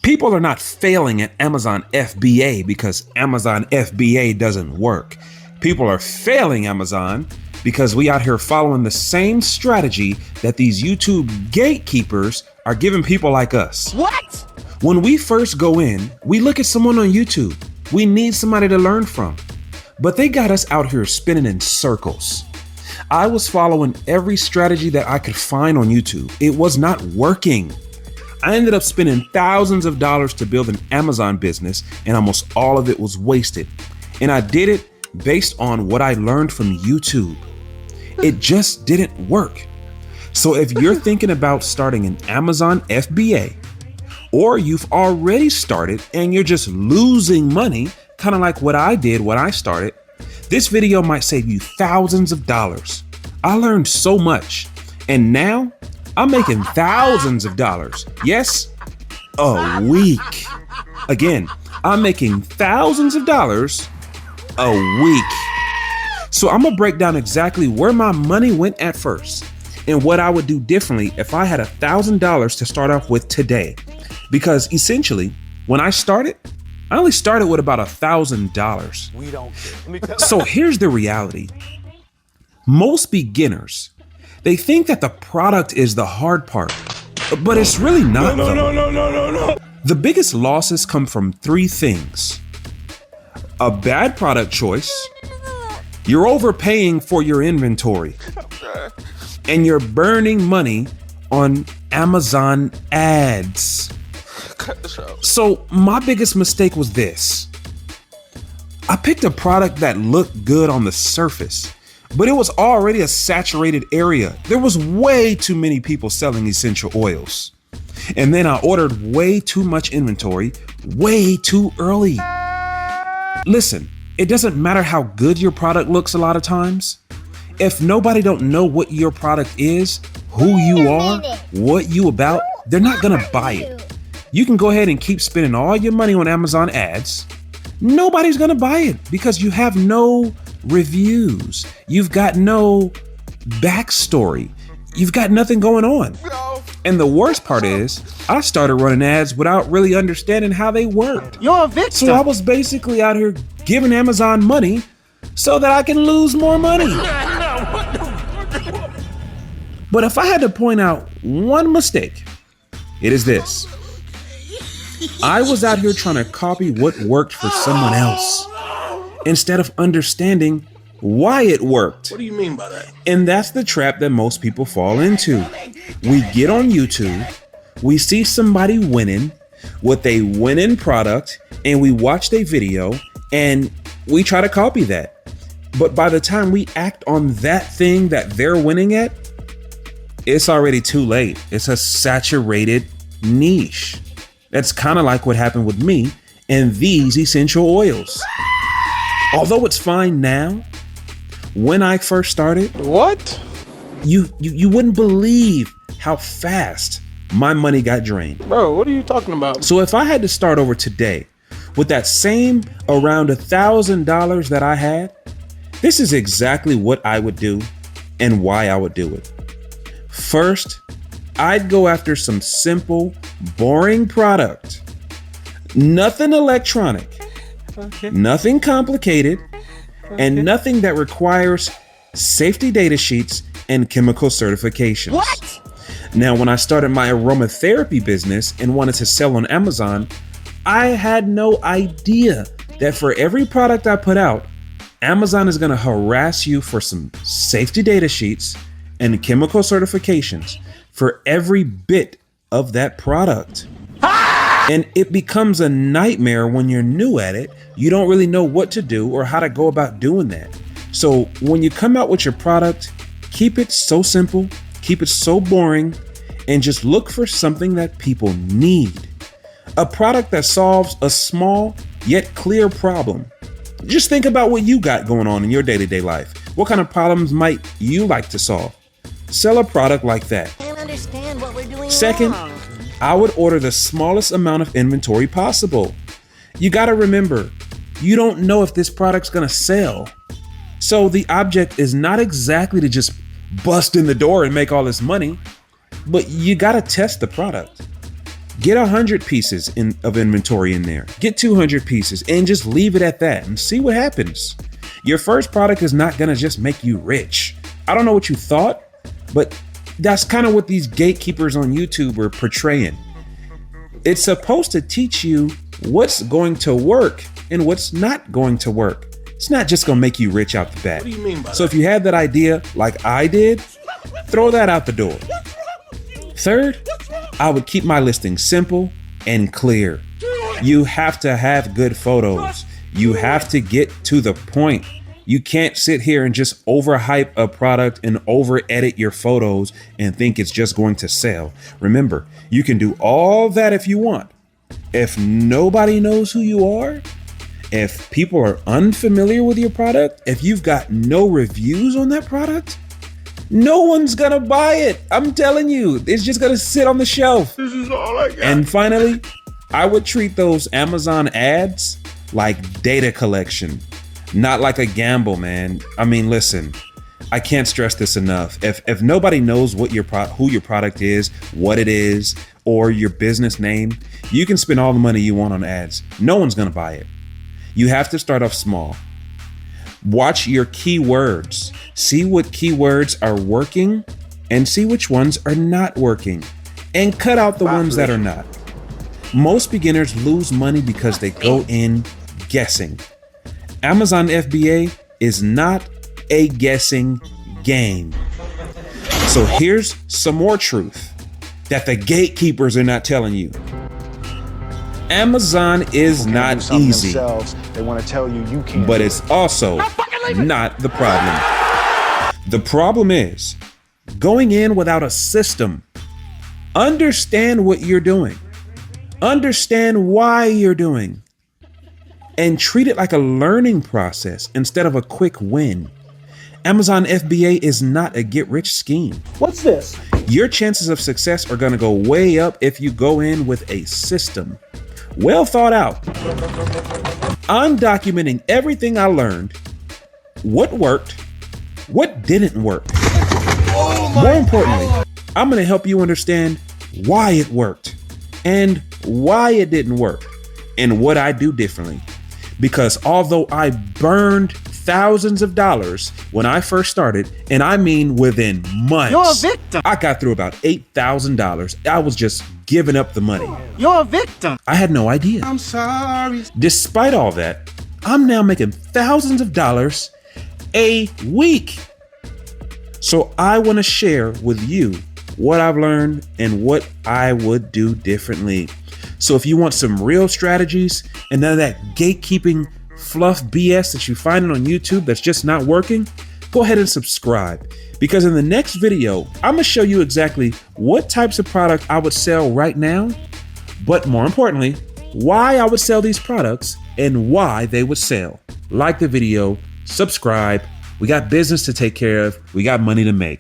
People are not failing at Amazon FBA because Amazon FBA doesn't work. People are failing Amazon because we out here following the same strategy that these YouTube gatekeepers are giving people like us. What? When we first go in, we look at someone on YouTube. We need somebody to learn from. But they got us out here spinning in circles. I was following every strategy that I could find on YouTube. It was not working. I ended up spending thousands of dollars to build an Amazon business, and almost all of it was wasted. And I did it based on what I learned from YouTube. It just didn't work. So if you're thinking about starting an Amazon FBA, or you've already started and you're just losing money, kind of like what I did when I started, this video might save you thousands of dollars. I learned so much, and now I'm making thousands of dollars. Yes, a week. Again, I'm making thousands of dollars a week. So I'm gonna break down exactly where my money went at first and what I would do differently if I had $1,000 to start off with today. Because essentially, when I started, I only started with about $1,000. We don't care. So here's the reality. Most beginners, they think that the product is the hard part, but it's really not. No. The biggest losses come from three things: a bad product choice, you're overpaying for your inventory, and you're burning money on Amazon ads. So my biggest mistake was this. I picked a product that looked good on the surface, but it was already a saturated area. There was way too many people selling essential oils. And then I ordered way too much inventory, way too early. Listen, it doesn't matter how good your product looks a lot of times. If nobody don't know what your product is, who you are, what you about, they're not gonna buy it. You can go ahead and keep spending all your money on Amazon ads. Nobody's gonna buy it because you have no reviews. You've got no backstory. You've got nothing going on. And the worst part is, I started running ads without really understanding how they worked. You're a victim. So I was basically out here giving Amazon money so that I can lose more money. But if I had to point out one mistake, it is this. I was out here trying to copy what worked for someone else instead of understanding why it worked. What do you mean by that? And that's the trap that most people fall into. We get on YouTube, we see somebody winning with a winning product, and we watch their video and we try to copy that. But by the time we act on that thing that they're winning at, it's already too late. It's a saturated niche. That's kind of like what happened with me and these essential oils. Although it's fine now, when I first started, What? you wouldn't believe how fast my money got drained. Bro, what are you talking about? So if I had to start over today with that same around $1,000 that I had, this is exactly what I would do and why I would do it. First, I'd go after some simple, boring product. Nothing electronic, nothing complicated, and nothing that requires safety data sheets and chemical certifications. What? Now, when I started my aromatherapy business and wanted to sell on Amazon, I had no idea that for every product I put out, Amazon is going to harass you for some safety data sheets and chemical certifications for every bit of that product. And it becomes a nightmare when you're new at it. You don't really know what to do or how to go about doing that. So when you come out with your product, keep it so simple, keep it so boring, and just look for something that people need. A product that solves a small yet clear problem. Just think about what you got going on in your day-to-day life. What kind of problems might you like to solve? Sell a product like that. I don't understand what we're doing Second, wrong. I would order the smallest amount of inventory possible. You gotta remember, you don't know if this product's gonna sell. So the object is not exactly to just bust in the door and make all this money, but you gotta test the product. Get 100 pieces of inventory in there. Get 200 pieces and just leave it at that and see what happens. Your first product is not gonna just make you rich. I don't know what you thought, but that's kind of what these gatekeepers on YouTube are portraying. It's supposed to teach you what's going to work and what's not going to work. It's not just gonna make you rich out the bat. What do you mean by So that? if you had that idea like I did, throw that out the door. Third, I would keep my listing simple and clear. You have to have good photos. You have to get to the point. You can't sit here and just overhype a product and over edit your photos and think it's just going to sell. Remember, you can do all that if you want. If nobody knows who you are, if people are unfamiliar with your product, if you've got no reviews on that product, no one's gonna buy it. I'm telling you, it's just gonna sit on the shelf. This is all I got. And finally, I would treat those Amazon ads like data collection, not like a gamble, man. I mean, listen, I can't stress this enough. If nobody knows what who your product is, what it is, or your business name, you can spend all the money you want on ads. No one's gonna buy it. You have to start off small. Watch your keywords. See what keywords are working and see which ones are not working. And cut out the ones that are not. Most beginners lose money because they go in guessing. Amazon FBA is not a guessing game. So here's some more truth that the gatekeepers are not telling you. Amazon is not easy, They want to tell you you can't. but it's also not the problem. The problem is going in without a system. Understand what you're doing. Understand why you're doing. And treat it like a learning process instead of a quick win. Amazon FBA is not a get-rich scheme. What's this? Your chances of success are going to go way up if you go in with a system. Well thought out. I'm documenting everything I learned, what worked, what didn't work. More importantly, I'm going to help you understand why it worked and why it didn't work and what I do differently. Because although I burned thousands of dollars when I first started, and I mean within months, You're a victim. I got through about $8,000. I was just giving up the money. You're a victim. I had no idea. I'm sorry. Despite all that, I'm now making thousands of dollars a week. So I want to share with you what I've learned and what I would do differently. So if you want some real strategies and none of that gatekeeping fluff BS that you find on YouTube that's just not working, go ahead and subscribe. Because in the next video, I'm gonna show you exactly what types of product I would sell right now, but more importantly, why I would sell these products and why they would sell. Like the video, subscribe. We got business to take care of. We got money to make.